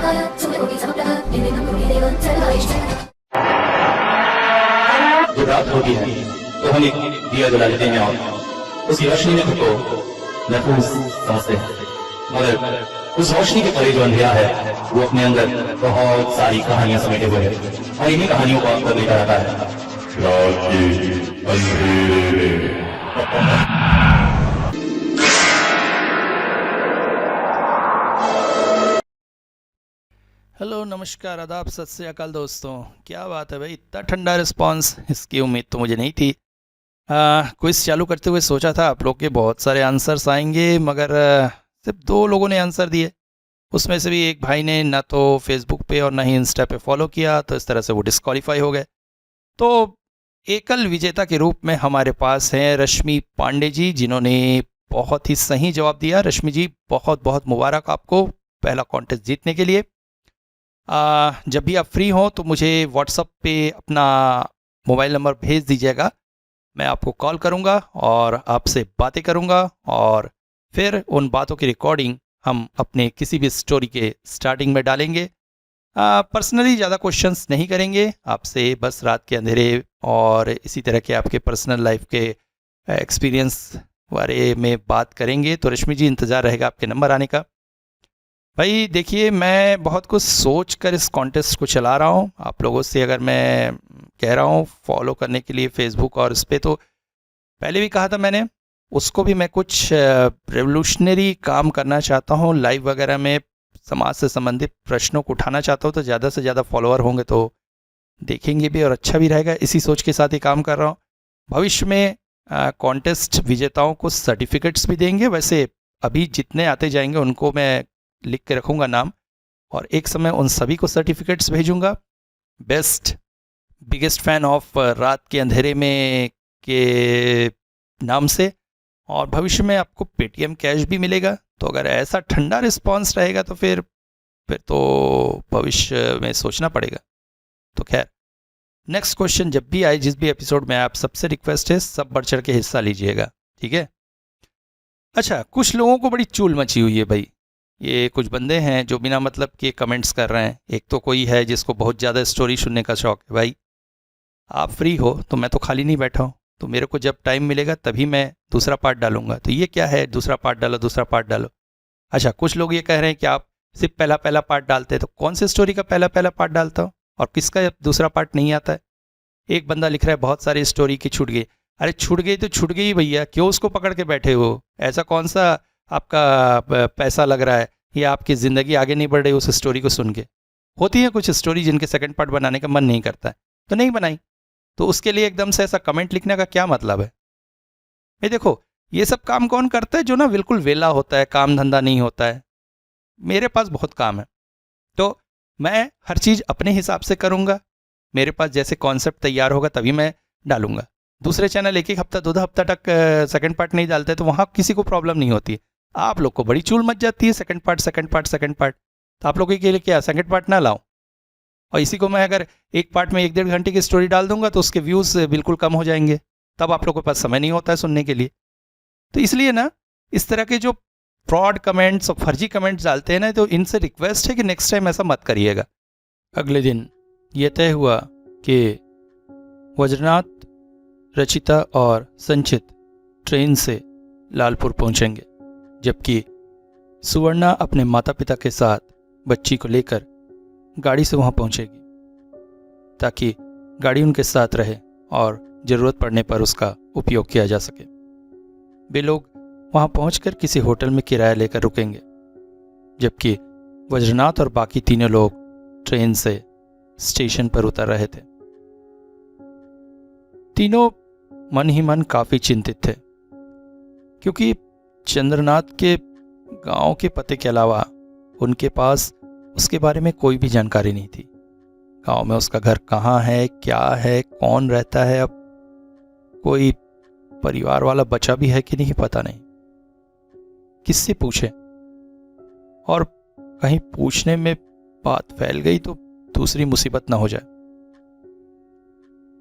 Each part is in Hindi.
जब रात होती है तो हम एक दिया जला लेते हैं और उस रोशनी में खुद को महफूज समझते हैं, मगर उस रोशनी के परे जो अंधेरा है वो अपने अंदर बहुत सारी कहानियां समेटे हुए है और इन्हीं कहानियों को आपको लेकर आता है रात के अंधेरे में। हेलो, नमस्कार, आदाब, सत श्री अकाल दोस्तों। क्या बात है भाई, इतना ठंडा रिस्पांस, इसकी उम्मीद तो मुझे नहीं थी। क्विज़ चालू करते हुए सोचा था आप लोग के बहुत सारे आंसर्स आएंगे, मगर सिर्फ 2 लोगों ने आंसर दिए। उसमें से भी एक भाई ने ना तो फेसबुक पे और ना ही इंस्टा पे फॉलो किया, तो इस तरह से वो डिस्क्वालीफाई हो गए। तो एकल विजेता के रूप में हमारे पास हैं रश्मि पांडे जी, जिन्होंने बहुत ही सही जवाब दिया। रश्मि जी, बहुत बहुत मुबारक आपको पहला कॉन्टेस्ट जीतने के लिए। जब भी आप फ्री हो तो मुझे व्हाट्सएप पे अपना मोबाइल नंबर भेज दीजिएगा, मैं आपको कॉल करूंगा और आपसे बातें करूंगा, और फिर उन बातों की रिकॉर्डिंग हम अपने किसी भी स्टोरी के स्टार्टिंग में डालेंगे। पर्सनली ज़्यादा क्वेश्चंस नहीं करेंगे आपसे, बस रात के अंधेरे और इसी तरह के आपके पर्सनल लाइफ के एक्सपीरियंस बारे में बात करेंगे। तो रश्मि जी, इंतज़ार रहेगा आपके नंबर आने का। भाई देखिए, मैं बहुत कुछ सोच कर इस कॉन्टेस्ट को चला रहा हूँ। आप लोगों से अगर मैं कह रहा हूँ फॉलो करने के लिए फेसबुक और इस पर, तो पहले भी कहा था मैंने, उसको भी मैं कुछ रेवोल्यूशनरी काम करना चाहता हूँ। लाइव वगैरह में समाज से संबंधित प्रश्नों को उठाना चाहता हूँ, तो ज़्यादा से ज़्यादा फॉलोअर होंगे तो देखेंगे भी और अच्छा भी रहेगा। इसी सोच के साथ ही काम कर रहा हूँ। भविष्य में कॉन्टेस्ट विजेताओं को सर्टिफिकेट्स भी देंगे। वैसे अभी जितने आते जाएंगे उनको मैं लिख के रखूँगा नाम, और एक समय उन सभी को सर्टिफिकेट्स भेजूँगा। बेस्ट बिगेस्ट फैन ऑफ रात के अंधेरे में के नाम से, और भविष्य में आपको पेटीएम कैश भी मिलेगा। तो अगर ऐसा ठंडा रिस्पांस रहेगा तो फिर तो भविष्य में सोचना पड़ेगा। तो खैर, नेक्स्ट क्वेश्चन जब भी आए, जिस भी एपिसोड में, आप सबसे रिक्वेस्ट है सब बढ़ चढ़ के हिस्सा लीजिएगा, ठीक है। अच्छा, कुछ लोगों को बड़ी चूल मची हुई है भाई। ये कुछ बंदे हैं जो बिना मतलब के कमेंट्स कर रहे हैं। एक तो कोई है जिसको बहुत ज़्यादा स्टोरी सुनने का शौक है। भाई आप फ्री हो तो मैं तो खाली नहीं बैठा हूँ, तो मेरे को जब टाइम मिलेगा तभी मैं दूसरा पार्ट डालूंगा। तो ये क्या है, दूसरा पार्ट डालो, दूसरा पार्ट डालो। अच्छा, कुछ लोग ये कह रहे हैं कि आप सिर्फ पहला पहला पार्ट डालते हैं, तो कौन सी स्टोरी का पहला पहला पार्ट डालता हूँ और किसका दूसरा पार्ट नहीं आता है। एक बंदा लिख रहा है बहुत सारी स्टोरी की छूट गई। अरे छूट गई तो छूट गई भैया, क्यों उसको पकड़ के बैठे हो। ऐसा कौन सा आपका पैसा लग रहा है या आपकी ज़िंदगी आगे नहीं बढ़ रही उस स्टोरी को सुन के। होती है कुछ स्टोरी जिनके सेकंड पार्ट बनाने का मन नहीं करता है, तो नहीं बनाई। तो उसके लिए एकदम से ऐसा कमेंट लिखने का क्या मतलब है। भाई देखो, ये सब काम कौन करता है, जो ना बिल्कुल वेला होता है, काम धंधा नहीं होता है। मेरे पास बहुत काम है, तो मैं हर चीज़ अपने हिसाब से करूँगा। मेरे पास जैसे कॉन्सेप्ट तैयार होगा तभी मैं डालूंगा। दूसरे चैनल एक एक हफ्ता 2 हफ्ता तक सेकंड पार्ट नहीं डालते, तो वहाँ किसी को प्रॉब्लम नहीं होती है। आप लोग को बड़ी चूल मच जाती है second part second part second part. तो आप लोगों के लिए क्या सेकंड पार्ट ना लाऊं, और इसी को मैं अगर एक पार्ट में 1-1.5 घंटे की स्टोरी डाल दूंगा तो उसके व्यूज़ बिल्कुल कम हो जाएंगे, तब आप लोगों के पास समय नहीं होता है सुनने के लिए। तो इसलिए ना, इस तरह के जो फ्रॉड कमेंट्स और फर्जी कमेंट्स डालते हैं ना, तो इनसे रिक्वेस्ट है कि नेक्स्ट टाइम ऐसा मत करिएगा। अगले दिन ये तय हुआ कि वज्रनाथ, रचिता और संचित ट्रेन से लालपुर पहुंचेंगे, जबकि सुवर्णा अपने माता पिता के साथ बच्ची को लेकर गाड़ी से वहां पहुंचेगी, ताकि गाड़ी उनके साथ रहे और ज़रूरत पड़ने पर उसका उपयोग किया जा सके। वे लोग वहां पहुंचकर किसी होटल में किराया लेकर रुकेंगे, जबकि वज्रनाथ और बाकी तीनों लोग ट्रेन से स्टेशन पर उतर रहे थे। तीनों मन ही मन काफ़ी चिंतित थे, क्योंकि चंद्रनाथ के गांव के पते के अलावा उनके पास उसके बारे में कोई भी जानकारी नहीं थी। गांव में उसका घर कहाँ है, क्या है, कौन रहता है, अब कोई परिवार वाला बचा भी है कि नहीं पता नहीं। किससे पूछे, और कहीं पूछने में बात फैल गई तो दूसरी मुसीबत ना हो जाए।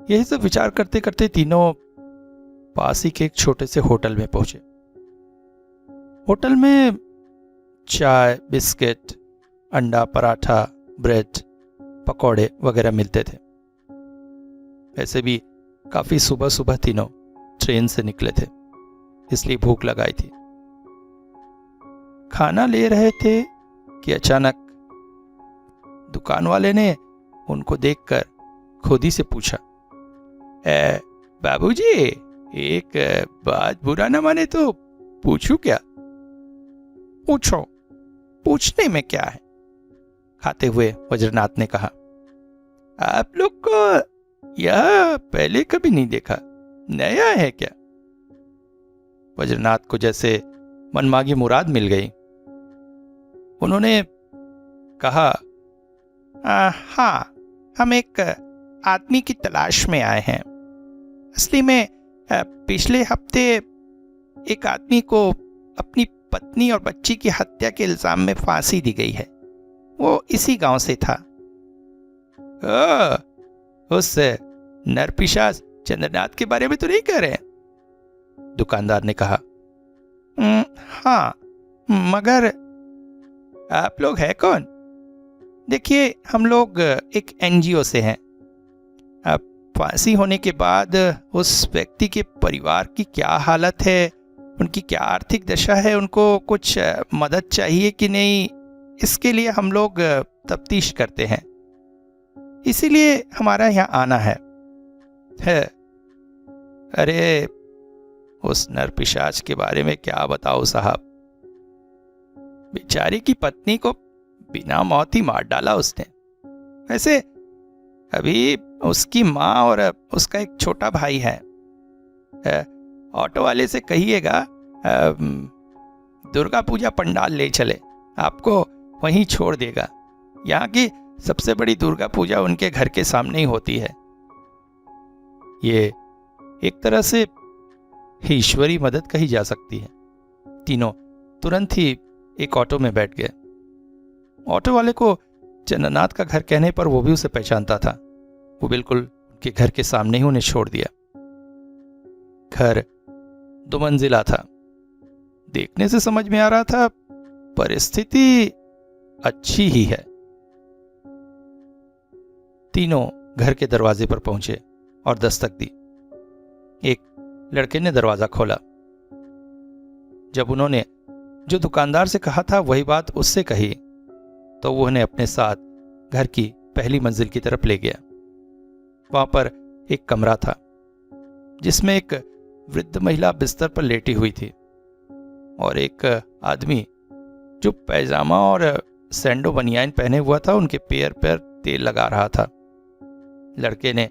यही सब विचार करते करते तीनों पास ही के एक छोटे से होटल में पहुंचे। होटल में चाय, बिस्किट, अंडा पराठा, ब्रेड, पकौड़े वगैरह मिलते थे। वैसे भी काफ़ी सुबह सुबह तीनों ट्रेन से निकले थे, इसलिए भूख लगाई थी। खाना ले रहे थे कि अचानक दुकान वाले ने उनको देखकर खुद ही से पूछा, बाबूजी, एक बात बुरा न माने तो पूछूं क्या? पूछो, पूछने में क्या है? खाते हुए वज्रनाथ ने कहा, आप लोग को यह पहले कभी नहीं देखा, नया है क्या? वज्रनाथ को जैसे मनमागी मुराद मिल गई। उन्होंने कहा, हाँ, हम एक आदमी की तलाश में आए हैं। असली में पिछले हफ्ते एक आदमी को अपनी पत्नी और बच्ची की हत्या के इल्जाम में फांसी दी गई है। वो इसी गांव से था। उस नरपिशाच चंद्रनाथ के बारे में तो नहीं कह रहे? दुकानदार ने कहा, हाँ, मगर आप लोग हैं कौन? देखिए, हम लोग एक एनजीओ से हैं। अब फांसी होने के बाद उस व्यक्ति के परिवार की क्या हालत है, उनकी क्या आर्थिक दशा है, उनको कुछ मदद चाहिए कि नहीं, इसके लिए हम लोग तफ्तीश करते हैं। इसीलिए हमारा यहाँ आना है। अरे, उस नरपिशाच के बारे में क्या बताओ साहब। बेचारी की पत्नी को बिना मौत ही मार डाला उसने। वैसे अभी उसकी माँ और उसका एक छोटा भाई है। ऑटो वाले से कहिएगा दुर्गा पूजा पंडाल ले चले, आपको वहीं छोड़ देगा। यहाँ की सबसे बड़ी दुर्गा पूजा उनके घर के सामने ही होती है। ये एक तरह से ईश्वरी मदद कही जा सकती है। तीनों तुरंत ही एक ऑटो में बैठ गए। ऑटो वाले को चंद्रनाथ का घर कहने पर वो भी उसे पहचानता था। वो बिल्कुल उनके घर के सामने ही उन्हें छोड़ दिया। घर 2 मंजिला था। देखने से समझ में आ रहा था परिस्थिति अच्छी ही है। तीनों घर के दरवाजे पर पहुंचे और दस्तक दी। एक लड़के ने दरवाजा खोला। जब उन्होंने जो दुकानदार से कहा था वही बात उससे कही, तो वो उन्हें अपने साथ घर की पहली मंजिल की तरफ ले गया। वहां पर एक कमरा था जिसमें एक वृद्ध महिला बिस्तर पर लेटी हुई थी और एक आदमी जो पैजामा और सैंडो बनियान पहने हुआ था, उनके पैर पर तेल लगा रहा था। लड़के ने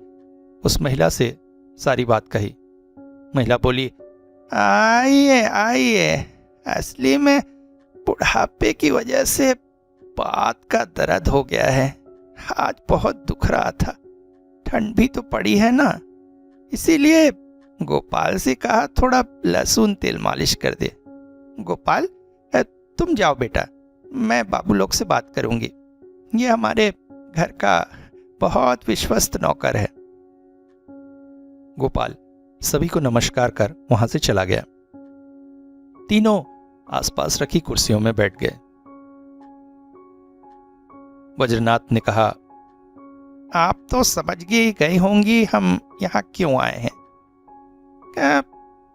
उस महिला से सारी बात कही। महिला बोली, आइए आइए, असली में बुढ़ापे की वजह से बात का दर्द हो गया है। आज बहुत दुख रहा था, ठंड भी तो पड़ी है ना, इसीलिए गोपाल से कहा थोड़ा लहसुन तेल मालिश कर दे। गोपाल, तुम जाओ बेटा, मैं बाबू लोग से बात करूंगी। ये हमारे घर का बहुत विश्वस्त नौकर है। गोपाल सभी को नमस्कार कर वहां से चला गया। तीनों आसपास रखी कुर्सियों में बैठ गए। वज्रनाथ ने कहा, आप तो समझ गई होंगी हम यहाँ क्यों आए हैं।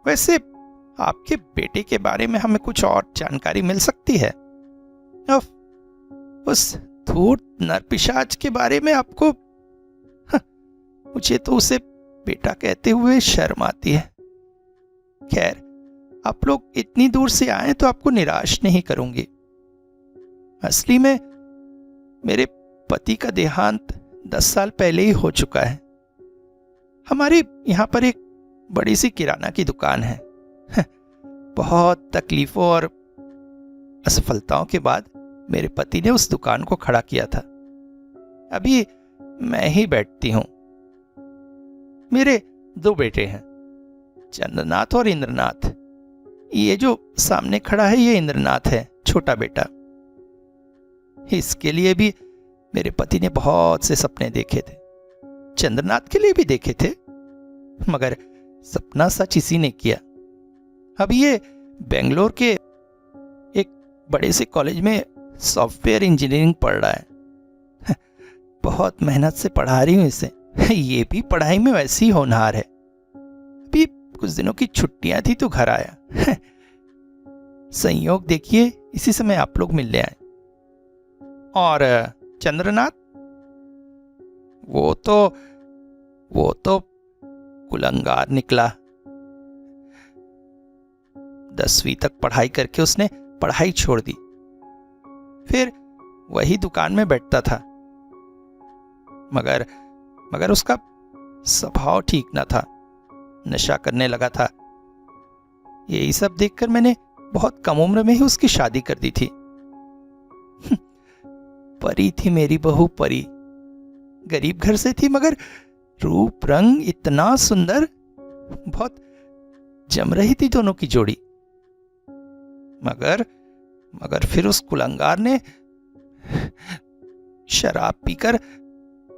वैसे आपके बेटे के बारे में हमें कुछ और जानकारी मिल सकती है? उस धूर्त नरपिशाच के बारे में आपको? मुझे तो उसे बेटा कहते हुए शर्म आती है। खैर, आप लोग इतनी दूर से आए तो आपको निराश नहीं करूंगी। असली में मेरे पति का देहांत 10 साल पहले ही हो चुका है। हमारे यहाँ पर एक बड़ी सी किराना की दुकान है। बहुत तकलीफों और असफलताओं के बाद मेरे पति ने उस दुकान को खड़ा किया था। अभी मैं ही बैठती हूं। मेरे 2 बेटे हैं, चंद्रनाथ और इंद्रनाथ। ये जो सामने खड़ा है ये इंद्रनाथ है, छोटा बेटा। इसके लिए भी मेरे पति ने बहुत से सपने देखे थे। चंद्रनाथ के लिए भी देखे थे, मगर सपना सच इसी ने किया। अब ये बेंगलोर के एक बड़े से कॉलेज में सॉफ्टवेयर इंजीनियरिंग पढ़ रहा है। बहुत मेहनत से पढ़ा रही हूँ इसे। ये भी पढ़ाई में वैसी होनहार है। अभी कुछ दिनों की छुट्टियां थी तो घर आया। संयोग देखिए इसी समय आप लोग मिलने आए। और चंद्रनाथ, वो तो कुलंगार निकला। 10वीं तक पढ़ाई करके उसने पढ़ाई छोड़ दी, फिर वही दुकान में बैठता था। मगर उसका स्वभाव ठीक ना था, नशा करने लगा था। यही सब देखकर मैंने बहुत कम उम्र में ही उसकी शादी कर दी थी। परी थी मेरी बहू, परी। गरीब घर से थी मगर रूप रंग इतना सुंदर, बहुत जम रही थी दोनों की जोड़ी। मगर फिर उस कुलंगार ने शराब पीकर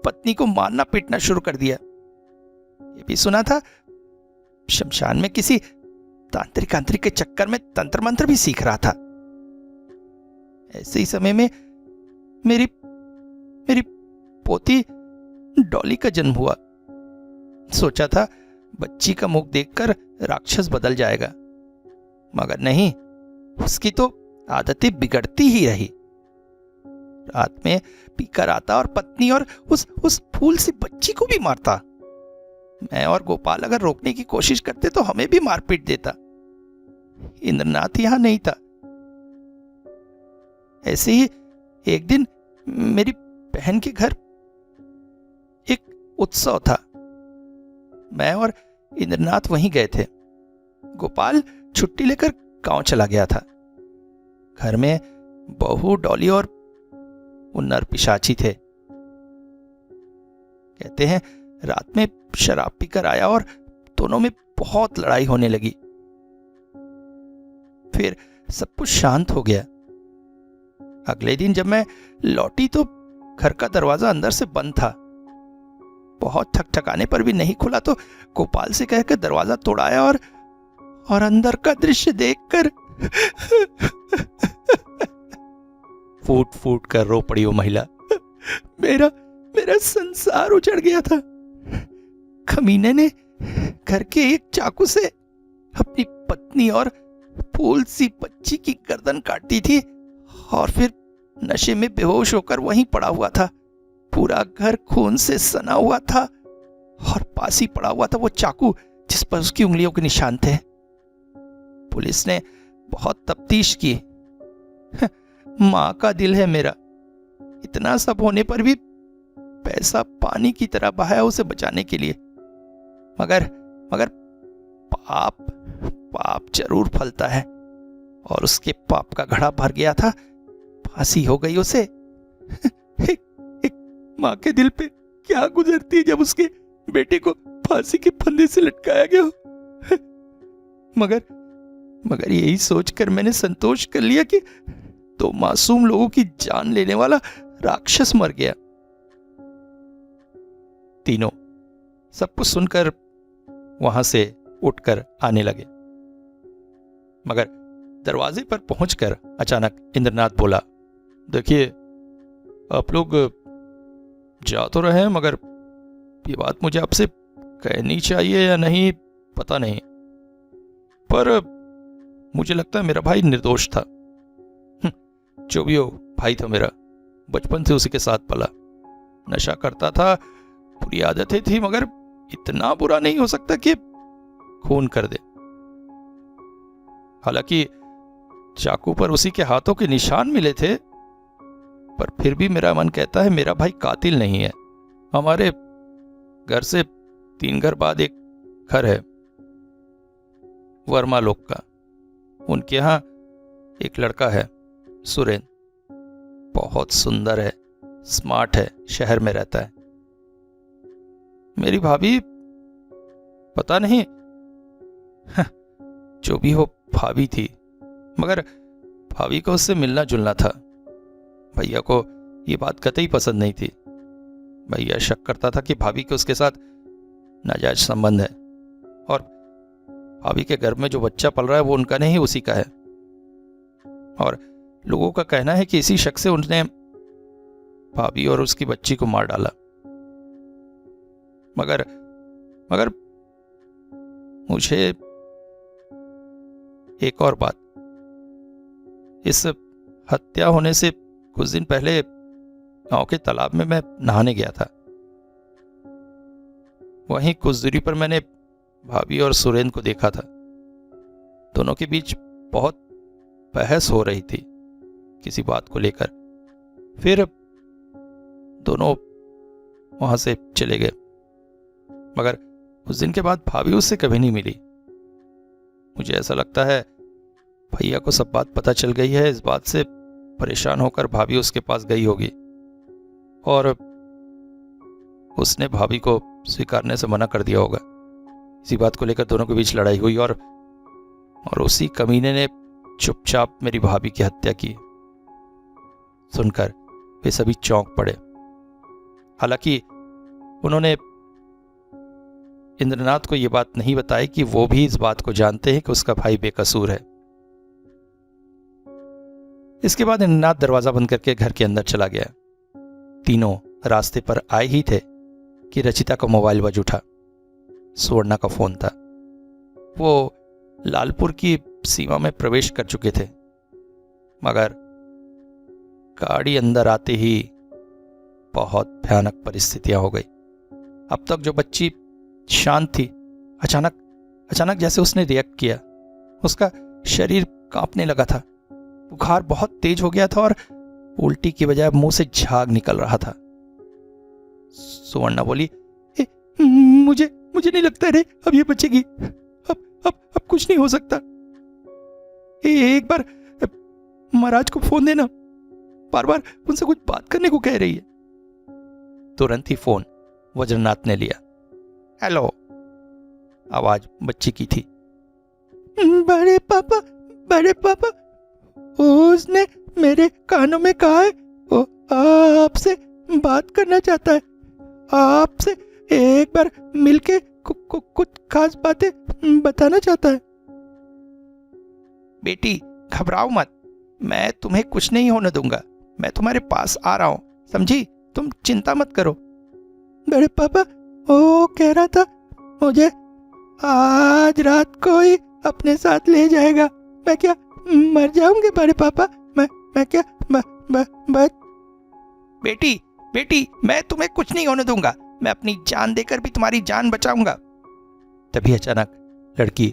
पत्नी को मारना पीटना शुरू कर दिया। ये भी सुना था शमशान में किसी तांत्रिक के चक्कर में तंत्र मंत्र भी सीख रहा था। ऐसे ही समय में मेरी पोती डॉली का जन्म हुआ। सोचा था बच्ची का मुख देखकर राक्षस बदल जाएगा, मगर नहीं, उसकी तो आदतें बिगड़ती ही रही। रात में पीकर आता और पत्नी और उस फूल सी बच्ची को भी मारता। मैं और गोपाल अगर रोकने की कोशिश करते तो हमें भी मारपीट देता। इंद्रनाथ यहां नहीं था। ऐसे ही एक दिन मेरी बहन के घर एक उत्सव था। मैं और इंद्रनाथ वहीं गए थे। गोपाल छुट्टी लेकर गांव चला गया था। घर में बहू, डॉली और वो नर पिशाची थे। कहते हैं रात में शराब पीकर आया और दोनों में बहुत लड़ाई होने लगी। फिर सब कुछ शांत हो गया। अगले दिन जब मैं लौटी तो घर का दरवाजा अंदर से बंद था। बहुत ठकठकाने पर भी नहीं खुला तो गोपाल से कहकर दरवाजा तोड़ाया और अंदर का दृश्य देखकर फूट फूट कर रो पड़ी वो महिला। मेरा संसार उजड़ गया था। खमीने ने घर के एक चाकू से अपनी पत्नी और फूल सी बच्ची की गर्दन काट दी थी और फिर नशे में बेहोश होकर वहीं पड़ा हुआ था। पूरा घर खून से सना हुआ था और पास ही पड़ा हुआ था वो चाकू जिस पर उसकी उंगलियों के निशान थे। पुलिस ने बहुत तफ्तीश की। मां का दिल है मेरा। इतना सब होने पर भी पैसा पानी की तरह बहाया उसे बचाने के लिए। मगर पाप जरूर फलता है और उसके पाप का घड़ा भर गया था। फांसी हो गई उसे। एक मां के दिल पे क्या गुजरती है जब उसके बेटे को फांसी के फंदे से लटकाया गया हो। मगर यही सोचकर मैंने संतोष कर लिया कि तो मासूम लोगों की जान लेने वाला राक्षस मर गया। तीनों सब कुछ सुनकर वहां से उठकर आने लगे, मगर दरवाजे पर पहुंचकर अचानक इंद्रनाथ बोला, देखिए आप लोग जा तो रहे हैं, मगर ये बात मुझे आपसे कहनी चाहिए या नहीं पता नहीं, पर मुझे लगता है मेरा भाई निर्दोष था। जो भी हो, भाई था मेरा, बचपन से उसी के साथ पला। नशा करता था, बुरी आदतें थी, मगर इतना बुरा नहीं हो सकता कि खून कर दे। हालांकि चाकू पर उसी के हाथों के निशान मिले थे, पर फिर भी मेरा मन कहता है मेरा भाई कातिल नहीं है। हमारे घर से 3 घर बाद एक घर है वर्मा लोग का। उनके यहां एक लड़का है सुरेंद्र, बहुत सुंदर है, स्मार्ट है, शहर में रहता है। मेरी भाभी पता नहीं, जो भी हो भाभी थी, मगर भाभी को उससे मिलना जुलना था। भैया को ये बात कतई पसंद नहीं थी। भैया शक करता था कि भाभी के उसके साथ नाजायज संबंध है और भाभी के घर में जो बच्चा पल रहा है वो उनका नहीं, उसी का है। और लोगों का कहना है कि इसी शक से उन्होंने भाभी और उसकी बच्ची को मार डाला। मगर मगर मुझे एक और बात, इस हत्या होने से कुछ दिन पहले गांव के तालाब में मैं नहाने गया था। वहीं कुछ दूरी पर मैंने भाभी और सुरेंद्र को देखा था। दोनों के बीच बहुत बहस हो रही थी किसी बात को लेकर। फिर दोनों वहां से चले गए, मगर कुछ दिन के बाद भाभी उससे कभी नहीं मिली। मुझे ऐसा लगता है भैया को सब बात पता चल गई है। इस बात से परेशान होकर भाभी उसके पास गई होगी और उसने भाभी को स्वीकारने से मना कर दिया होगा। इसी बात को लेकर दोनों के बीच लड़ाई हुई और उसी कमीने ने चुपचाप मेरी भाभी की हत्या की। सुनकर वे सभी चौंक पड़े। हालांकि उन्होंने इंद्रनाथ को यह बात नहीं बताई कि वो भी इस बात को जानते हैं कि उसका भाई बेकसूर है। इसके बाद इंद्रनाथ दरवाजा बंद करके घर के अंदर चला गया। तीनों रास्ते पर आए ही थे कि रचिता का मोबाइल बज उठा। सुवर्णा का फोन था। वो लालपुर की सीमा में प्रवेश कर चुके थे, मगर गाड़ी अंदर आते ही बहुत भयानक परिस्थितियां हो गई। अब तक जो बच्ची शांत थी, अचानक जैसे उसने रिएक्ट किया। उसका शरीर कांपने लगा था, बुखार बहुत तेज हो गया था और उल्टी की बजाय मुंह से झाग निकल रहा था। सुवर्णा बोली, मुझे नहीं लगता रे अब ये बचेगी। अब कुछ नहीं हो सकता। एक बार महाराज को फोन देना, बार बार उनसे कुछ बात करने को कह रही है। तुरंत ही फोन वज्रनाथ ने लिया। हेलो, आवाज बच्ची की थी। बड़े पापा, उसने मेरे कानों में कहा है वो आपसे बात करना चाहता है। आपसे एक बार मिलके कुछ खास बातें बताना चाहता है। बेटी घबराओ मत, मैं तुम्हें कुछ नहीं होने दूंगा। मैं तुम्हारे पास आ रहा हूं, समझी? तुम चिंता मत करो। बड़े पापा, वो कह रहा था मुझे आज रात को ही अपने साथ ले जाएगा। मैं क्या मर जाऊंगी बड़े पापा? मैं क्या बेटी, मैं तुम्हें कुछ नहीं होने दूंगा। मैं अपनी जान देकर भी तुम्हारी जान बचाऊंगा। तभी अचानक लड़की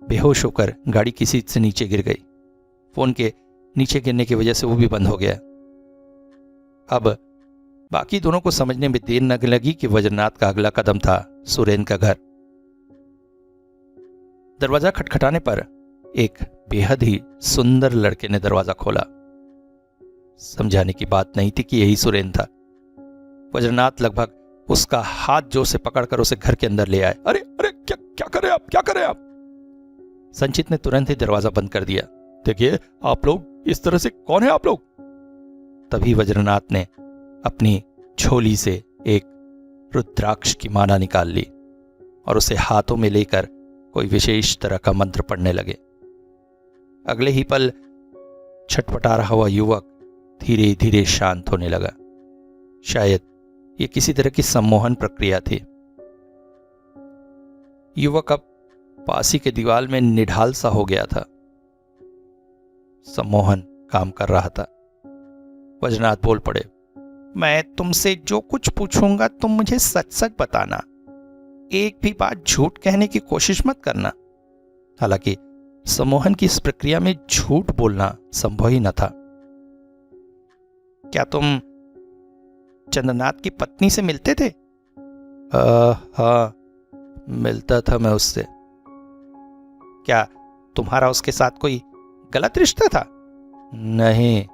बेहोश होकर गाड़ी की सीट से नीचे गिर गई। फोन के नीचे गिरने की वजह से वो भी बंद हो गया। अब बाकी दोनों को समझने में देर न लगी कि वज्रनाथ का अगला कदम था सुरेंद्र का घर। दरवाजा खटखटाने पर एक बेहद ही सुंदर लड़के ने दरवाजा खोला। समझाने की बात नहीं थी कि यही सुरेंद्र था। वज्रनाथ लगभग उसका हाथ जोर से पकड़कर उसे घर के अंदर ले आए। अरे क्या कर रहे आप? संचित ने तुरंत ही दरवाजा बंद कर दिया। देखिए आप लोग, इस तरह से कौन है आप लोग? तभी वज्रनाथ ने अपनी झोली से एक रुद्राक्ष की माला निकाल ली और उसे हाथों में लेकर कोई विशेष तरह का मंत्र पढ़ने लगे। अगले ही पल छटपटा रहा हुआ युवक धीरे धीरे शांत होने लगा। शायद ये किसी तरह की सम्मोहन प्रक्रिया थी। युवक अब पासी के दीवार में निढाल सा हो गया था। सम्मोहन काम कर रहा था। वज्रनाथ बोल पड़े, मैं तुमसे जो कुछ पूछूंगा तुम मुझे सच सच बताना। एक भी बात झूठ कहने की कोशिश मत करना। हालांकि सम्मोहन की इस प्रक्रिया में झूठ बोलना संभव ही न था। क्या तुम चंद्रनाथ की पत्नी से मिलते थे? हाँ, मिलता था मैं उससे। क्या तुम्हारा उसके साथ कोई गलत रिश्ता था? नहीं,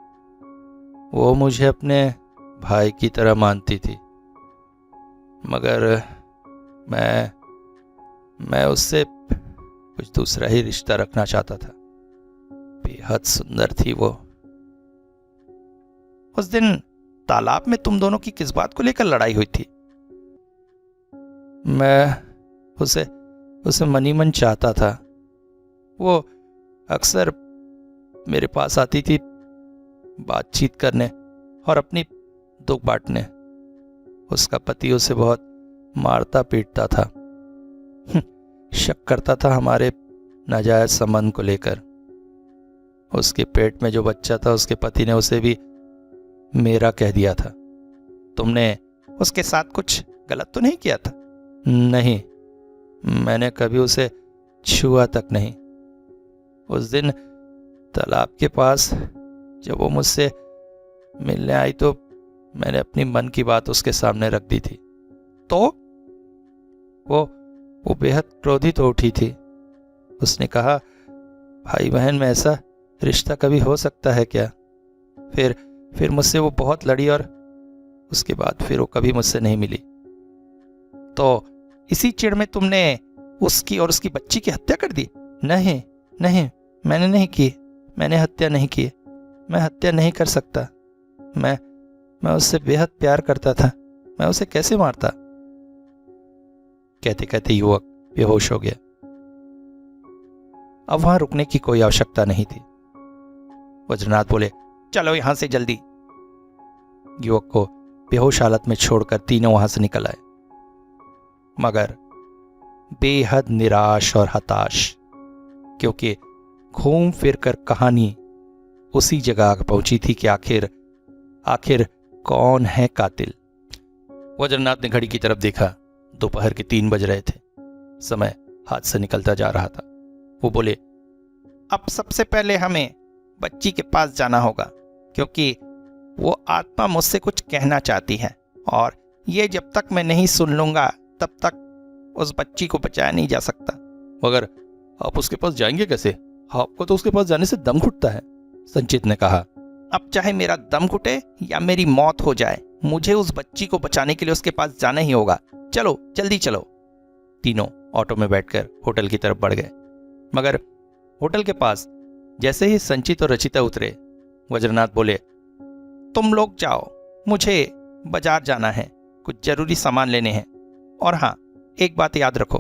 वो मुझे अपने भाई की तरह मानती थी, मगर मैं उससे कुछ दूसरा ही रिश्ता रखना चाहता था। बेहद सुंदर थी वो। उस दिन तालाब में तुम दोनों की किस बात को लेकर लड़ाई हुई थी? मैं उसे मनी मन चाहता था। वो अक्सर मेरे पास आती थी बातचीत करने और अपनी दुख बांटने। उसका पति उसे बहुत मारता पीटता था, शक करता था हमारे नाजायज संबंध को लेकर। उसके पेट में जो बच्चा था उसके पति ने उसे भी मेरा कह दिया था। तुमने उसके साथ कुछ गलत तो नहीं किया था? नहीं, मैंने कभी उसे छुआ तक नहीं। उस दिन तालाब के पास जब वो मुझसे मिलने आई तो मैंने अपनी मन की बात उसके सामने रख दी थी। तो वो बेहद क्रोधित हो उठी थी। उसने कहा, भाई बहन में ऐसा रिश्ता कभी हो सकता है क्या? फिर मुझसे वो बहुत लड़ी और उसके बाद फिर वो कभी मुझसे नहीं मिली। तो इसी चिढ़ में तुमने उसकी और उसकी बच्ची की हत्या कर दी? नहीं, मैंने नहीं की। मैंने हत्या नहीं की। मैं हत्या नहीं कर सकता। मैं उससे बेहद प्यार करता था। मैं उसे कैसे मारता? कहते कहते युवक बेहोश हो गया। अब वहां रुकने की कोई आवश्यकता नहीं थी। वज्रनाथ बोले, चलो यहां से जल्दी। युवक को बेहोश हालत में छोड़कर तीनों वहां से निकल आए, मगर बेहद निराश और हताश, क्योंकि घूम फिर कर कहानी उसी जगह पहुंची थी कि आखिर कौन है कातिल। वज्रनाथ ने घड़ी की तरफ देखा। दोपहर के 3 बज रहे थे। समय हाथ से निकलता जा रहा था। वो बोले, अब सबसे पहले हमें बच्ची के पास जाना होगा, क्योंकि वो आत्मा मुझसे कुछ कहना चाहती है और ये जब तक मैं नहीं सुन लूंगा तब तक उस बच्ची को बचाया नहीं जा सकता। मगर आप उसके पास जाएंगे कैसे? आपको तो उसके पास जाने से दम घुटता है, संचित ने कहा। अब चाहे मेरा दम घुटे या मेरी मौत हो जाए, मुझे उस बच्ची को बचाने के लिए उसके पास जाना ही होगा। चलो, जल्दी चलो। तीनों ऑटो में बैठकर होटल की तरफ बढ़ गए। मगर होटल के पास जैसे ही संचित और रचिता उतरे, वज्रनाथ बोले, तुम लोग जाओ, मुझे बाजार जाना है, कुछ जरूरी सामान लेने हैं। और हाँ, एक बात याद रखो,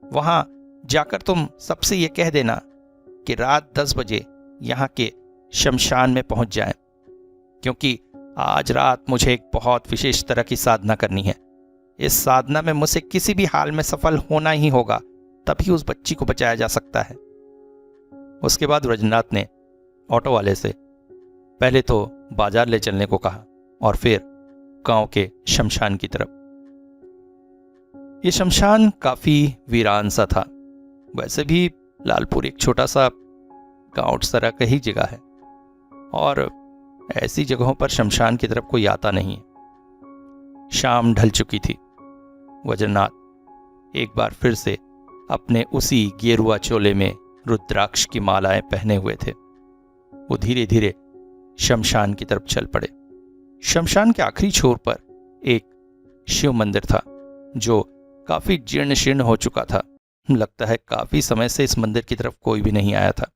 वहां जाकर तुम सबसे ये कह देना कि रात 10 बजे यहाँ के शमशान में पहुंच जाएं, क्योंकि आज रात मुझे एक बहुत विशेष तरह की साधना करनी है। इस साधना में मुझे किसी भी हाल में सफल होना ही होगा, तभी उस बच्ची को बचाया जा सकता है। उसके बाद वज्रनाथ ने ऑटो वाले से पहले तो बाजार ले चलने को कहा और फिर गांव के शमशान की तरफ। यह शमशान काफी वीरान सा था। वैसे भी लालपुर एक छोटा सा गांव तरह का ही जगह है और ऐसी जगहों पर शमशान की तरफ कोई आता नहीं है। शाम ढल चुकी थी। वज्रनाथ एक बार फिर से अपने उसी गेरुआ चोले में रुद्राक्ष की मालाएं पहने हुए थे। वो धीरे धीरे शमशान की तरफ चल पड़े। शमशान के आखिरी छोर पर एक शिव मंदिर था जो काफी जीर्ण शीर्ण हो चुका था। लगता है काफी समय से इस मंदिर की तरफ कोई भी नहीं आया था।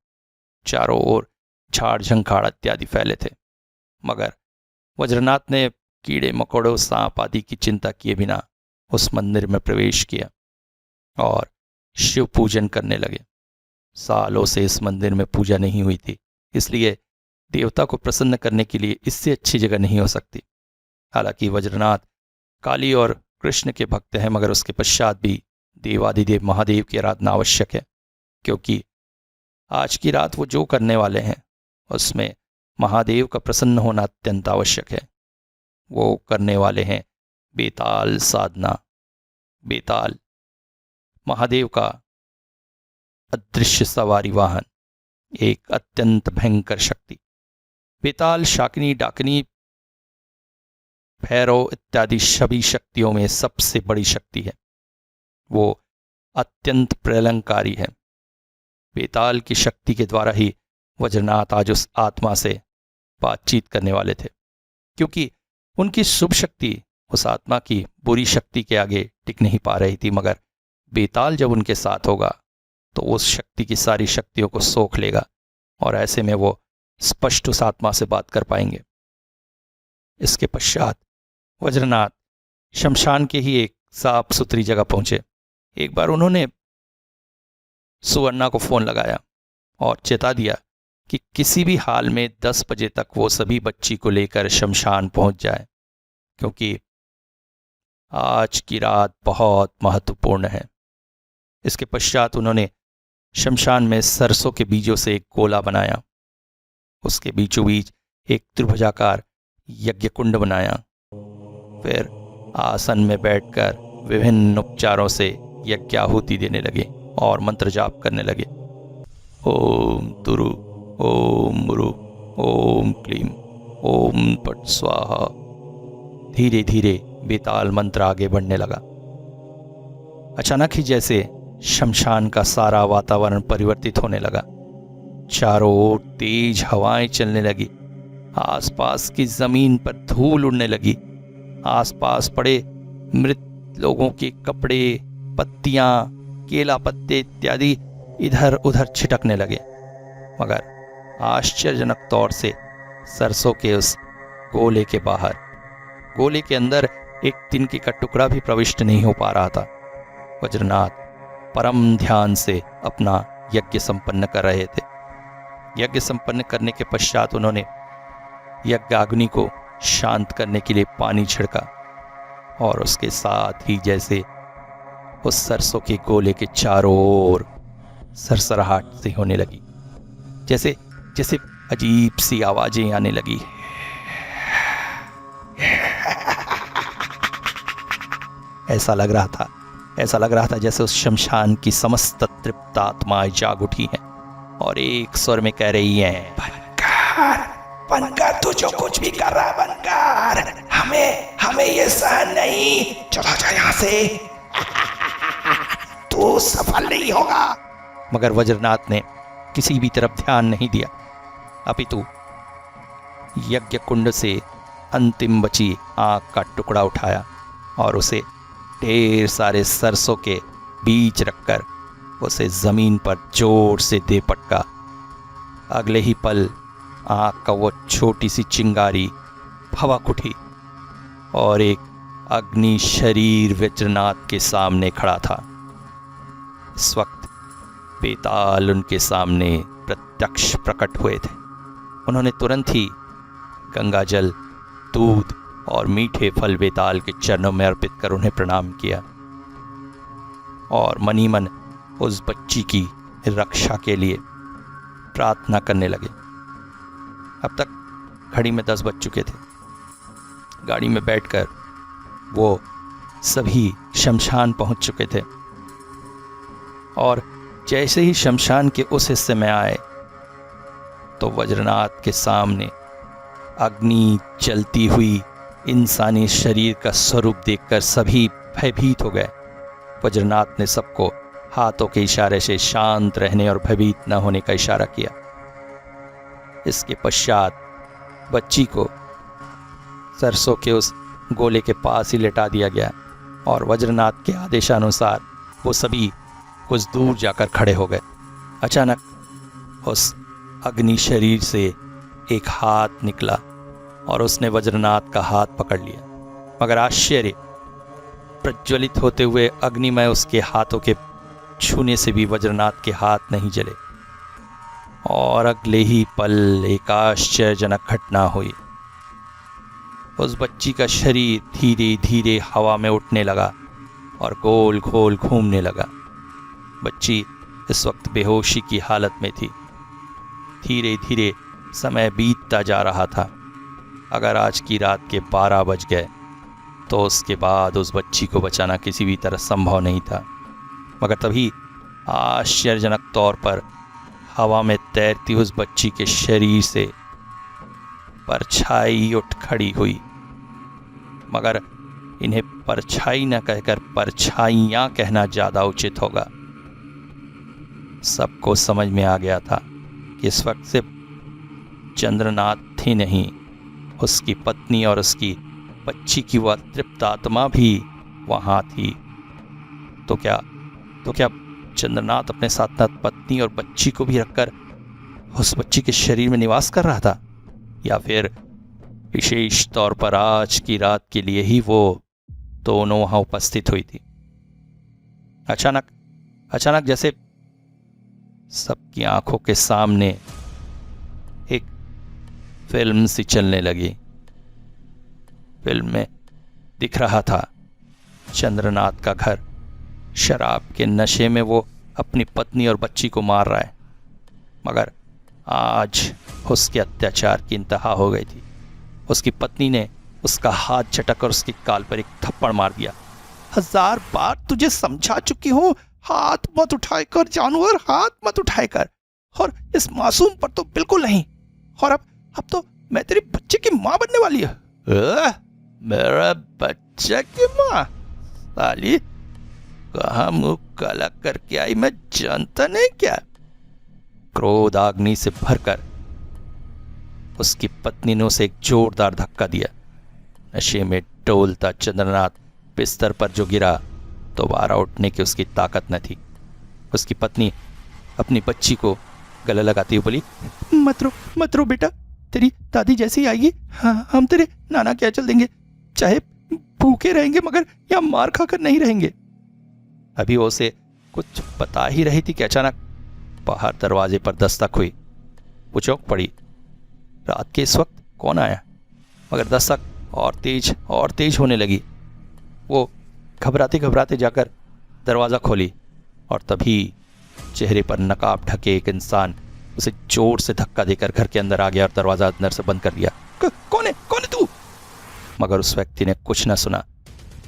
चारों ओर झाड़ झंखाड़ इत्यादि फैले थे, मगर वज्रनाथ ने कीड़े मकोड़ों सांप आदि की चिंता किए बिना उस मंदिर में प्रवेश किया और शिव पूजन करने लगे। सालों से इस मंदिर में पूजा नहीं हुई थी, इसलिए देवता को प्रसन्न करने के लिए इससे अच्छी जगह नहीं हो सकती। हालांकि वज्रनाथ काली और कृष्ण के भक्त हैं, मगर उसके पश्चात भी देवादिदेव महादेव की आराधना आवश्यक है, क्योंकि आज की रात वो जो करने वाले हैं उसमें महादेव का प्रसन्न होना अत्यंत आवश्यक है। वो करने वाले हैं बेताल साधना। बेताल महादेव का अदृश्य सवारी वाहन, एक अत्यंत भयंकर शक्ति। बेताल शाकिनी डाकिनी भैरव इत्यादि सभी शक्तियों में सबसे बड़ी शक्ति है। वो अत्यंत प्रलंकारी है। बेताल की शक्ति के द्वारा ही वज्रनाथ आज उस आत्मा से बातचीत करने वाले थे, क्योंकि उनकी शुभ शक्ति उस आत्मा की बुरी शक्ति के आगे टिक नहीं पा रही थी। मगर बेताल जब उनके साथ होगा तो उस शक्ति की सारी शक्तियों को सोख लेगा और ऐसे में वो स्पष्ट उस आत्मा से बात कर पाएंगे। इसके पश्चात वज्रनाथ शमशान के ही एक साफ सुथरी जगह पहुंचे। एक बार उन्होंने सुवर्णा को फोन लगाया और चेता दिया कि किसी भी हाल में 10 बजे तक वो सभी बच्ची को लेकर शमशान पहुंच जाए, क्योंकि आज की रात बहुत महत्वपूर्ण है। इसके पश्चात उन्होंने शमशान में सरसों के बीजों से एक गोला बनाया, उसके बीचों बीच एक त्रिभुजाकार यज्ञ कुंड बनाया। फिर आसन में बैठकर विभिन्न उपचारों से यज्ञाहुति देने लगे और मंत्र जाप करने लगे। ओम तुरु, ओम मुरु, ओम क्लीम, ओम पट स्वाहा। धीरे धीरे बेताल मंत्र आगे बढ़ने लगा। अचानक ही जैसे शमशान का सारा वातावरण परिवर्तित होने लगा। चारों ओर तेज हवाएं चलने लगी। आसपास की जमीन पर धूल उड़ने लगी। आसपास पड़े मृत लोगों के कपड़े, पत्तियां, केला पत्ते इत्यादि इधर उधर छिटकने लगे। मगर आश्चर्यजनक तौर से सरसों के उस गोले के बाहर, गोले के अंदर एक तिनके का टुकड़ा भी प्रविष्ट नहीं हो पा रहा था। वज्रनाथ परम ध्यान से अपना यज्ञ संपन्न कर रहे थे। यज्ञ संपन्न करने के पश्चात उन्होंने यज्ञाग्नि को शांत करने के लिए पानी छिड़का और उसके साथ ही जैसे उस सरसों के गोले के चारों ओर सरसराहट सी होने लगी, जैसे जैसे अजीब सी आवाजें आने लगी। ऐसा लग रहा था जैसे उस शमशान की समस्त तृप्त आत्माएं जाग उठी हैं और एक स्वर में कह रही हैं, बनकर तू जो कुछ भी कर रहा है बनकर, हमें ये सहन नहीं, चला जा यहाँ से, तू सफल नहीं होगा। मगर वज्रनाथ ने किसी भी तरफ ध्यान नहीं दिया, अपितु यज्ञ कुंड से अंतिम बची आग का टुकड़ा उठाया और उसे ढेर सारे सरसों के बीच रखकर उसे जमीन पर जोर से दे पटका। अगले ही पल आग का वो छोटी सी चिंगारी भवक उठी और एक अग्नि शरीर वज्रनाथ के सामने खड़ा था। इस वक्त बेताल उनके सामने प्रत्यक्ष प्रकट हुए थे। उन्होंने तुरंत ही गंगा जल, दूध और मीठे फल बेताल के चरणों में अर्पित कर उन्हें प्रणाम किया और मनी मन उस बच्ची की रक्षा के लिए प्रार्थना करने लगे। अब तक घड़ी में 10 बज चुके थे। गाड़ी में बैठकर वो सभी शमशान पहुंच चुके थे और जैसे ही शमशान के उस हिस्से में आए तो वज्रनाथ के सामने अग्नि जलती हुई इंसानी शरीर का स्वरूप देखकर सभी भयभीत हो गए। वज्रनाथ ने सबको हाथों के इशारे से शांत रहने और भयभीत न होने का इशारा किया। इसके पश्चात बच्ची को सरसों के उस गोले के पास ही लेटा दिया गया और वज्रनाथ के आदेशानुसार वो सभी कुछ दूर जाकर खड़े हो गए। अचानक उस अग्नि शरीर से एक हाथ निकला और उसने वज्रनाथ का हाथ पकड़ लिया। मगर आश्चर्य, प्रज्वलित होते हुए अग्निमय उसके हाथों के छूने से भी वज्रनाथ के हाथ नहीं जले और अगले ही पल एक आश्चर्यजनक घटना हुई। उस बच्ची का शरीर धीरे धीरे हवा में उठने लगा और गोल गोल घूमने लगा। बच्ची इस वक्त बेहोशी की हालत में थी। धीरे धीरे समय बीतता जा रहा था। अगर आज की रात के 12 बज गए तो उसके बाद उस बच्ची को बचाना किसी भी तरह संभव नहीं था। मगर तभी आश्चर्यजनक तौर पर हवा में तैरती उस बच्ची के शरीर से परछाई उठ खड़ी हुई। मगर इन्हें परछाई न कहकर परछाइयाँ कहना ज़्यादा उचित होगा। सबको समझ में आ गया था कि इस वक्त से चंद्रनाथ थी नहीं, उसकी पत्नी और उसकी बच्ची की वह तृप्त आत्मा भी वहाँ थी। तो क्या चंद्रनाथ अपने साथ साथ पत्नी और बच्ची को भी रखकर उस बच्ची के शरीर में निवास कर रहा था, या फिर विशेष तौर पर आज की रात के लिए ही वो दोनों वहाँ उपस्थित हुई थी। अचानक जैसे सबकी आंखों के सामने फिल्म सी चलने लगी। फिल्म में दिख रहा था चंद्रनाथ का घर। शराब के नशे में वो अपनी पत्नी और बच्ची को मार रहा है, मगर आज उसके अत्याचार की इंतहा हो गई थी। उसकी पत्नी ने उसका हाथ झटक और उसकी गाल पर एक थप्पड़ मार दिया। 1000 बार तुझे समझा चुकी हूं, हाथ मत उठाए कर जानवर, हाथ मत उठाए कर। और इस मासूम पर तो बिल्कुल नहीं। और अब तो मैं तेरे बच्चे की मां बनने वाली है। मेरा बच्चा की मां? साली, कहां मुंह काला करके आई, मैं जानता नहीं क्या? क्रोध अग्नि से भरकर उसकी पत्नी ने उसे एक जोरदार धक्का दिया। नशे में डोलता चंद्रनाथ बिस्तर पर जो गिरा, दोबारा उठने की उसकी ताकत न थी। उसकी पत्नी अपनी बच्ची को गले लगाती हुई बोली, मत रो बेटा, तेरी दादी जैसी आएगी, हाँ, हम तेरे नाना क्या चल देंगे, चाहे भूखे रहेंगे मगर या मार खाकर नहीं रहेंगे। अभी वो उसे कुछ बता ही रही थी कि अचानक बाहर दरवाजे पर दस्तक हुई। वो चौंक पड़ी। रात के इस वक्त कौन आया? मगर दस्तक और तेज होने लगी। वो घबराते घबराते जाकर दरवाज़ा खोली और तभी चेहरे पर नकाब ढके एक इंसान उसे जोर से धक्का देकर घर के अंदर आ गया और दरवाज़ा अंदर से बंद कर दिया। कौन है तू? मगर उस व्यक्ति ने कुछ न सुना।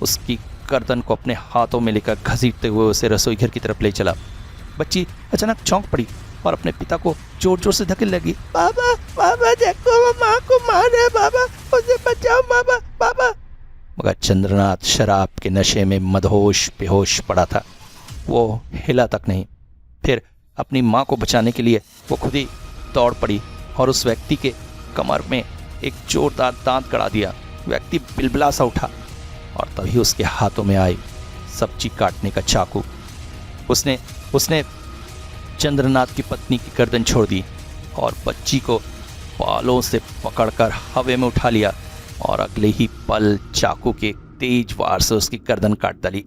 उसकी गर्दन को अपने हाथों में लेकर घसीटते हुए उसे रसोई घर की तरफ ले चला। बच्ची अचानक चौंक पड़ी और अपने पिता को जोर जोर से धकेलने लगी। बाबा देखो, वो माँ को मार रहे, बाबा उसे बचाओ, बाबा। मगर चंद्रनाथ शराब के नशे में मदहोश बेहोश पड़ा था। वो हिला तक नहीं। फिर अपनी माँ को बचाने के लिए वो खुद ही दौड़ पड़ी और उस व्यक्ति के कमर में एक जोरदार दांत गड़ा दिया। व्यक्ति बिलबिला सा उठा और तभी उसके हाथों में आई सब्जी काटने का चाकू। उसने चंद्रनाथ की पत्नी की गर्दन छोड़ दी और बच्ची को बालों से पकड़कर हवा में उठा लिया और अगले ही पल चाकू के तेज वार से उसकी गर्दन काट डाली।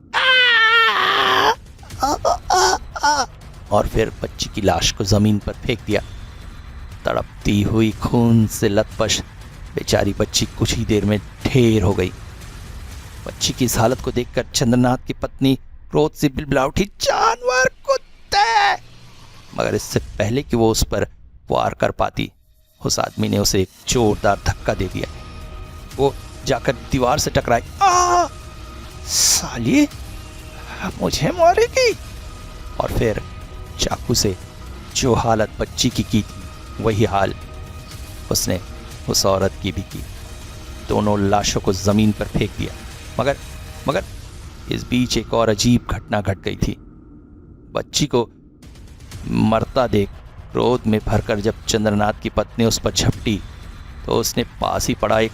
और फिर बच्ची की लाश को जमीन पर फेंक दिया। तड़पती हुई खून से लथपथ बेचारी बच्ची कुछ ही देर में ढेर हो गई। बच्ची की इस हालत को देखकर चंद्रनाथ की पत्नी क्रोध से बिलबिला उठी, जानवर, कुत्ते! मगर इससे पहले कि वो उस पर वार कर पाती, उस आदमी ने उसे एक जोरदार धक्का दे दिया। वो जाकर दीवार से टकराई। साली, मुझे मारेगी! और फिर चाकू से जो हालत बच्ची की थी, वही हाल उसने उस औरत की भी की। दोनों लाशों को जमीन पर फेंक दिया। मगर इस बीच एक और अजीब घटना घट गई थी। बच्ची को मरता देख क्रोध में भरकर जब चंद्रनाथ की पत्नी उस पर झपटी, तो उसने पास ही पड़ा एक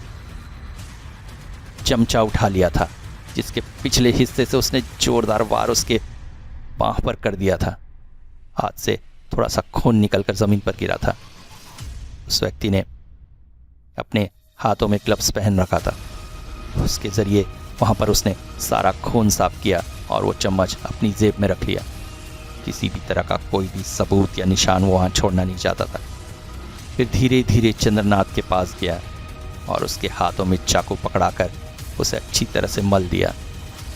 चमचा उठा लिया था, जिसके पिछले हिस्से से उसने जोरदार वार उसके बांह पर कर दिया था। हाथ से थोड़ा सा खून निकलकर जमीन पर गिरा था। उस व्यक्ति ने अपने हाथों में ग्लव्स पहन रखा था। उसके जरिए वहां पर उसने सारा खून साफ किया और वो चम्मच अपनी जेब में रख लिया। किसी भी तरह का कोई भी सबूत या निशान वो वहाँ छोड़ना नहीं चाहता था। फिर धीरे धीरे चंद्रनाथ के पास गया और उसके हाथों में चाकू पकड़ाकर उसे अच्छी तरह से मल दिया,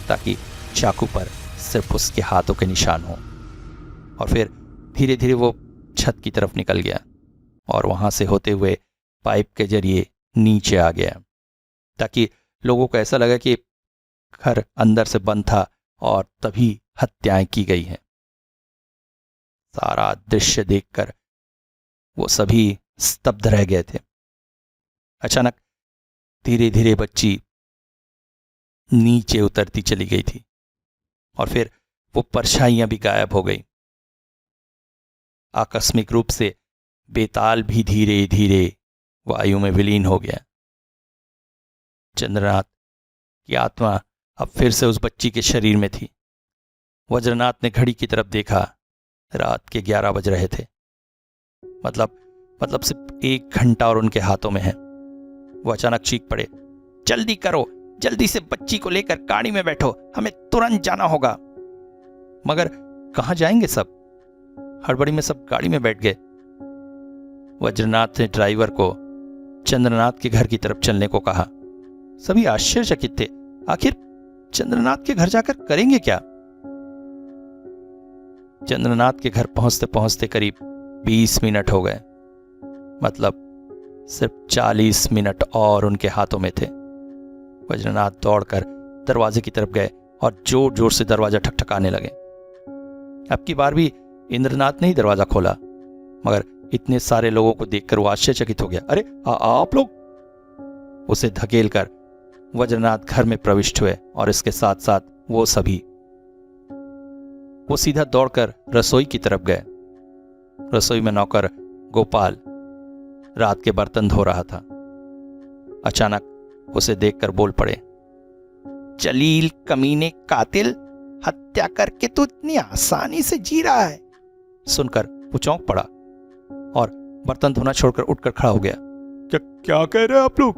ताकि चाकू पर सिर्फ उसके हाथों के निशान हों। और फिर धीरे धीरे वो छत की तरफ निकल गया और वहाँ से होते हुए पाइप के जरिए नीचे आ गया, ताकि लोगों को ऐसा लगा कि घर अंदर से बंद था और तभी हत्याएं की गई हैं। सारा दृश्य देखकर वो सभी स्तब्ध रह गए थे। अचानक धीरे धीरे बच्ची नीचे उतरती चली गई थी और फिर वो परछाइयां भी गायब हो गई। आकस्मिक रूप से बेताल भी धीरे धीरे वायु में विलीन हो गया। चंद्रनाथ की आत्मा अब फिर से उस बच्ची के शरीर में थी। वज्रनाथ ने घड़ी की तरफ देखा। रात के 11 बज रहे थे। मतलब सिर्फ 1 घंटा और उनके हाथों में है। वो अचानक चीख पड़े, जल्दी करो, जल्दी से बच्ची को लेकर गाड़ी में बैठो, हमें तुरंत जाना होगा। मगर कहां जाएंगे सब? हड़बड़ी में सब गाड़ी में बैठ गए। वज्रनाथ ने ड्राइवर को चंद्रनाथ के घर की तरफ चलने को कहा। सभी आश्चर्यचकित थे। आखिर चंद्रनाथ के घर जाकर करेंगे क्या? चंद्रनाथ के घर पहुंचते पहुंचते करीब 20 मिनट हो गए। मतलब सिर्फ 40 मिनट और उनके हाथों में थे। वज्रनाथ दौड़कर दरवाजे की तरफ गए और जोर जोर से दरवाजा ठकठकाने लगे। अब की बार भी इंद्रनाथ ने ही दरवाजा खोला, मगर इतने सारे लोगों को देखकर वो आश्चर्यचकित हो गया। अरे आप लोग! उसे धकेलकर वज्रनाथ घर में प्रविष्ट हुए और इसके साथ साथ वो सभी। वो सीधा दौड़कर रसोई की तरफ गए। रसोई में नौकर गोपाल रात के बर्तन धो रहा था। अचानक उसे देखकर बोल पड़े, जलील कमीने कातिल, हत्या करके तो इतनी आसानी से जी रहा है। सुनकर वो चौंक पड़ा और बर्तन धोना छोड़कर उठकर खड़ा हो गया। क्या कह रहे हैं आप लोग?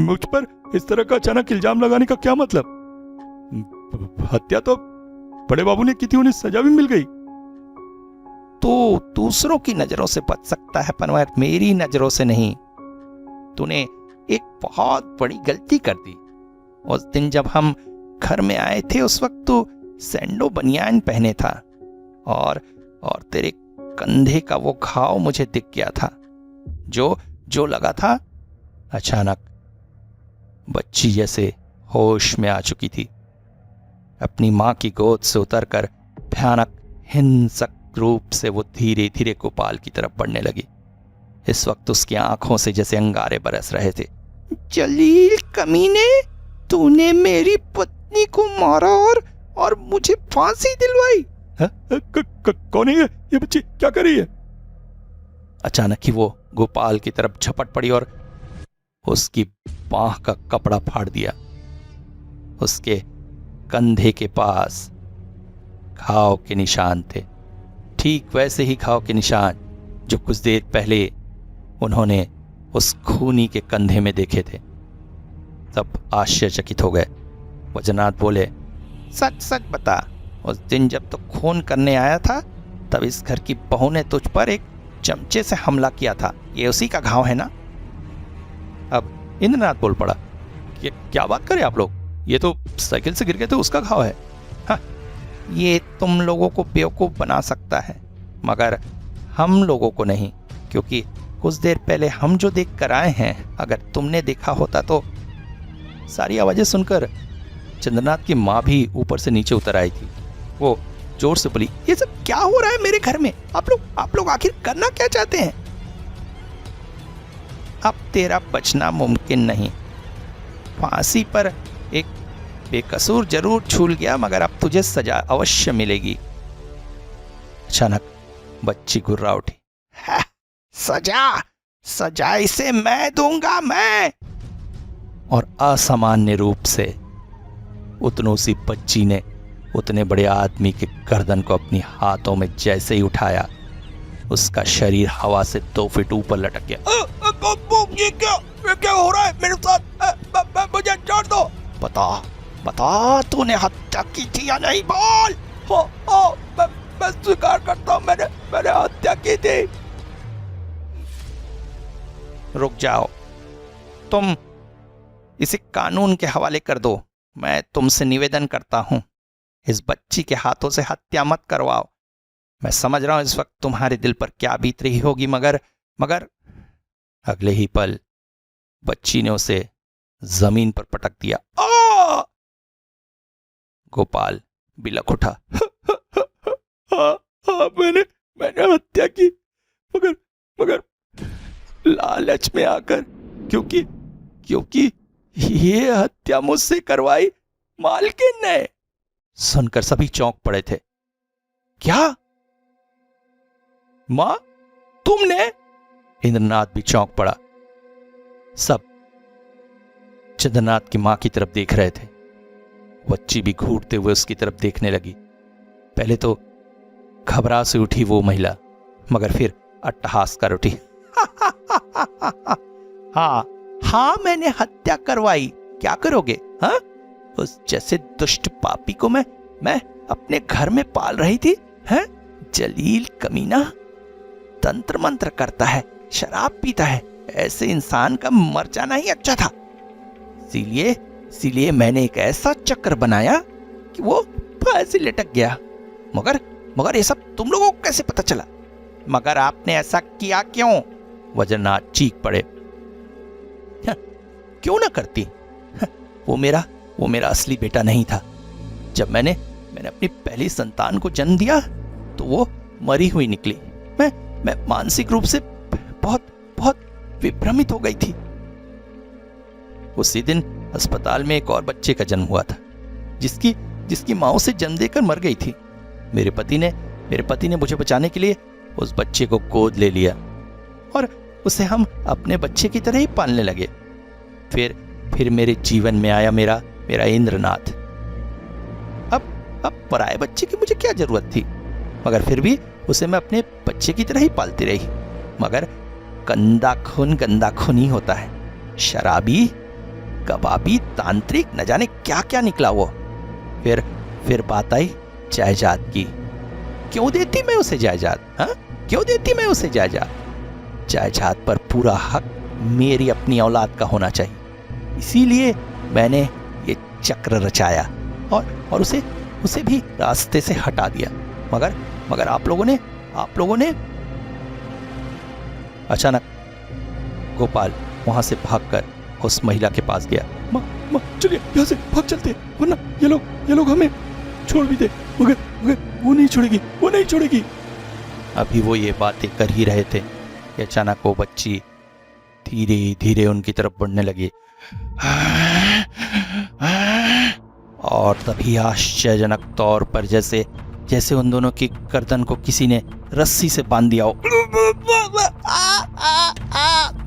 मुझ पर इस तरह का अचानक इल्जाम लगाने का क्या मतलब? हत्या तो बड़े बाबू ने की थी, उन्हें सजा भी मिल गई। तो दूसरों की नजरों से बच सकता है पर मेरी नजरों से नहीं। तूने एक बहुत बड़ी गलती कर दी। उस दिन जब हम घर में आए थे उस वक्त तो सैंडो बनियान पहने था और तेरे कंधे का वो घाव मुझे दिख गया था जो लगा था। अचानक बच्ची जैसे होश में आ चुकी थी। अपनी मां की गोद से उतरकर भयानक हिंसक रूप से वो धीरे धीरे गोपाल की तरफ बढ़ने लगी। इस वक्त उसकी आंखों से जैसे अंगारे बरस रहे थे। जलील कमीने, तूने मेरी पत्नी को मारा और मुझे फांसी दिलवाई। कौन है ये बच्ची? क्या कर रही है? अचानक ही वो गोपाल की तरफ झपट पड़ी और उसकी बाह का कपड़ा फाड़ दिया। उसके कंधे के पास घाव के निशान थे, ठीक वैसे ही घाव के निशान जो कुछ देर पहले उन्होंने उस खूनी के कंधे में देखे थे। सब आश्चर्यचकित हो गए। वज्रनाथ बोले, सच सच बता, उस दिन जब तो खून करने आया था तब इस घर की बहू ने तुझ पर एक चमचे से हमला किया था, ये उसी का घाव है ना? अब इंद्रनाथ बोल पड़ा, क्या बात करें आप लोग, ये तो साइकिल से गिर गए थे, उसका घाव है। हाँ, ये तुम लोगों को बेवकूफ बना सकता है मगर हम लोगों को नहीं, क्योंकि कुछ देर पहले हम जो देख कर आए हैं अगर तुमने देखा होता तो। सारी आवाजें सुनकर चंद्रनाथ की माँ भी ऊपर से नीचे उतर आई थी। वो जोर से बोली, ये सब क्या हो रहा है मेरे घर में? आप लोग आखिर करना क्या चाहते हैं? अब तेरा बचना मुमकिन नहीं। फांसी पर एक बेकसूर जरूर झूल गया मगर अब तुझे सजा अवश्य मिलेगी। अचानक बच्ची गुर्रा उठी। सजा इसे मैं दूंगा, मैं। और असामान्य रूप से उतनों सी बच्ची ने उतने बड़े आदमी के गर्दन को अपनी हाथों में जैसे ही उठाया, उसका शरीर हवा से 2 फीट ऊपर लटक गया। ये क्या हो रहा है मेरे साथ? मुझे छोड़ दो। बता तूने हत्या की थी या नहीं? बोल। मैं स्वीकार करता हूँ, मैंने हत्या की थी। रुक जाओ, तुम इसे कानून के हवाले कर दो। मैं तुमसे निवेदन करता हूं, इस बच्ची के हाथों से हत्या मत करवाओ। मैं समझ रहा हूं इस वक्त तुम्हारे दिल पर क्या बीत रही होगी, मगर अगले ही पल बच्ची ने उसे जमीन पर पटक दिया। गोपाल बिलख उठा। मैंने हत्या की, मगर लालच में आकर, क्योंकि ये हत्या मुझसे करवाई मालकिन ने। सुनकर सभी चौंक पड़े थे। क्या? मां, तुमने? इंद्रनाथ भी चौंक पड़ा। सब चंद्रनाथ की मां की तरफ देख रहे थे। बच्ची भी घूरते हुए उसकी तरफ देखने लगी। पहले तो घबरा से उठी वो महिला, मगर फिर अट्टहास कर उठी। हाँ, मैंने हत्या करवाई। क्या करोगे? हाँ, उस जैसे दुष्ट पापी को मैं अपने घर में पाल रही थी। हैं? जलील कमीना, तंत्र मंत्र करता है, शराब पीता है ऐसे इंसान का मर जाना ही अच्छा था। इसीलिए मैंने एक ऐसा चक्र बनाया कि वो फांसी लटक गया। मगर ये सब तुम लोगों को कैसे पता चला? मगर आपने ऐसा किया क्यों? वज्रनाथ चीख पड़े। क्यों ना करती? वो मेरा असली बेटा नहीं था। जब मैंने अपनी पहली संतान को जन्म दिया तो वो मरी हुई निकली। मैं मानसिक रूप से बहुत विभ्रमित हो गई थी। उसी दिन अस्पताल में एक और बच्चे का जन्म हुआ था, जिसकी मां उसे जन्म देकर मर गई थी। मेरे पति ने मुझे बचाने के लिए उस बच्चे को गोद ले लिया और उसे हम अपने बच्चे की तरह ही पालने लगे। फिर मेरे जीवन में आया मेरा इंद्रनाथ। अब पराये बच्चे की मुझे क्या जरूरत थी? मगर फिर भी उसे मैं अपने बच्चे की तरह ही पालती रही। मगर गंदा खून ही होता है। शराबी, कबाबी, तांत्रिक, न जाने क्या क्या निकला वो। फिर बात आई जायदाद की। क्यों देती मैं उसे जायदाद? क्यों देती मैं उसे जायदाद? जायदाद पर पूरा हक मेरी अपनी औलाद का होना चाहिए। इसीलिए मैंने ये चक्र रचाया और उसे भी रास्ते से हटा दिया। मगर आप लोगों ने अचानक गोपाल वहां से भागकर उस महिला के पास गया। माँ चलिए यहाँ से भाग चलते, वरना ये लोग हमें छोड़ भी दे। मगर वो नहीं छोड़ेगी। अभी वो ये बातें कर ही रहे थे कि अचानक वो बच्ची धीरे धीरे उनकी तरफ बढ़ने लगी और तभी आश्चर्यजनक तौर पर जैसे उन दोनों की गर्दन को किसी ने रस्सी से बांध दिया हो।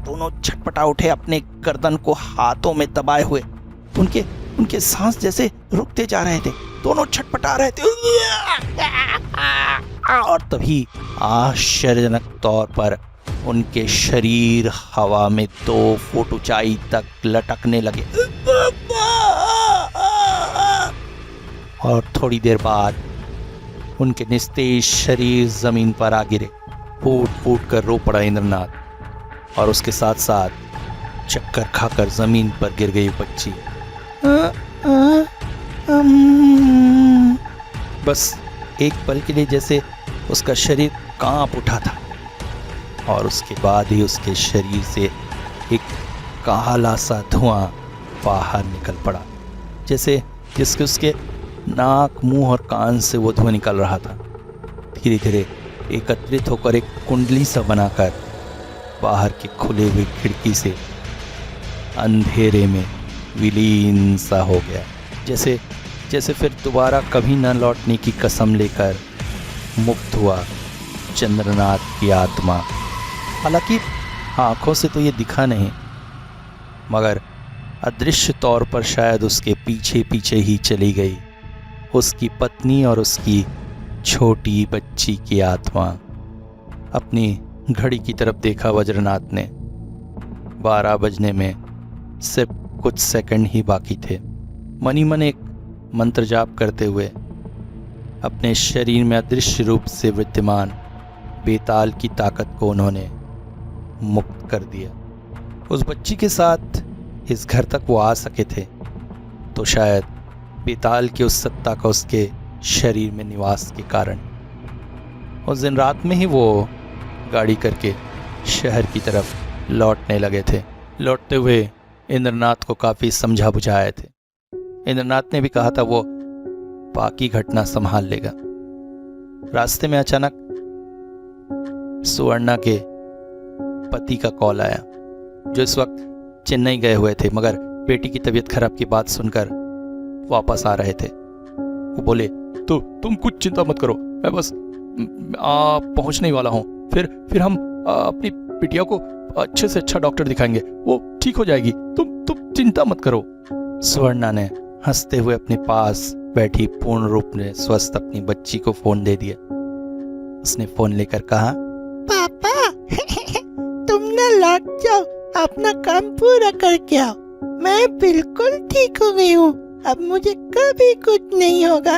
दोनों छटपटा उठे, अपने गर्दन को हाथों में दबाए हुए। उनके सांस जैसे रुकते जा रहे थे। दोनों छटपटा रहे थे और तभी आश्चर्यजनक तौर पर उनके शरीर हवा में 2 फुट ऊंचाई तक लटकने लगे और थोड़ी देर बाद उनके निस्तेज शरीर जमीन पर आ गिरे। फूट कर रो पड़ा इंद्रनाथ और उसके साथ साथ चक्कर खाकर जमीन पर गिर गई बच्ची। बस एक पल के लिए जैसे उसका शरीर कांप उठा था और उसके बाद ही उसके शरीर से एक काला सा धुआं बाहर निकल पड़ा, जिसके उसके नाक, मुंह और कान से वो धुआं निकल रहा था। धीरे धीरे एकत्रित होकर एक कुंडली सा बनाकर बाहर की खुले हुई खिड़की से अंधेरे में विलीन सा हो गया, जैसे फिर दोबारा कभी न लौटने की कसम लेकर मुक्त हुआ चंद्रनाथ की आत्मा। हालांकि आंखों से तो ये दिखा नहीं, मगर अदृश्य तौर पर शायद उसके पीछे पीछे ही चली गई उसकी पत्नी और उसकी छोटी बच्ची की आत्मा। अपनी घड़ी की तरफ देखा वज्रनाथ ने। 12 बजने में सिर्फ कुछ सेकंड ही बाकी थे। मनी मन एक मंत्र जाप करते हुए अपने शरीर में अदृश्य रूप से विद्यमान बेताल की ताकत को उन्होंने मुक्त कर दिया। उस बच्ची के साथ इस घर तक वो आ सके थे तो शायद बेताल की उस सत्ता का उसके शरीर में निवास के कारण। उस दिन रात में ही वो गाड़ी करके शहर की तरफ लौटने लगे थे। लौटते हुए इंद्रनाथ को काफ़ी समझा बुझाए थे। इंद्रनाथ ने भी कहा था वो बाकी घटना संभाल लेगा। रास्ते में अचानक सुवर्णा के पति का कॉल आया, जो इस वक्त चेन्नई गए हुए थे, मगर बेटी की तबीयत खराब की बात सुनकर वापस आ रहे थे। वो बोले, तो तुम कुछ चिंता मत करो, मैं बस पहुंचने वाला हूँ। फिर हम अपनी बिटिया को अच्छे से अच्छा डॉक्टर दिखाएंगे, वो ठीक हो जाएगी, तुम चिंता मत करो। सुवर्णा ने हंसते हुए अपने पास बैठी पूर्ण रूप में स्वस्थ अपनी बच्ची को फोन दे दिया। उसने फोन लेकर कहा, पापा तुम ना लौट जाओ, अपना काम पूरा करके आओ। मैं बिल्कुल ठीक हो गई हूँ, अब मुझे कभी कुछ नहीं होगा।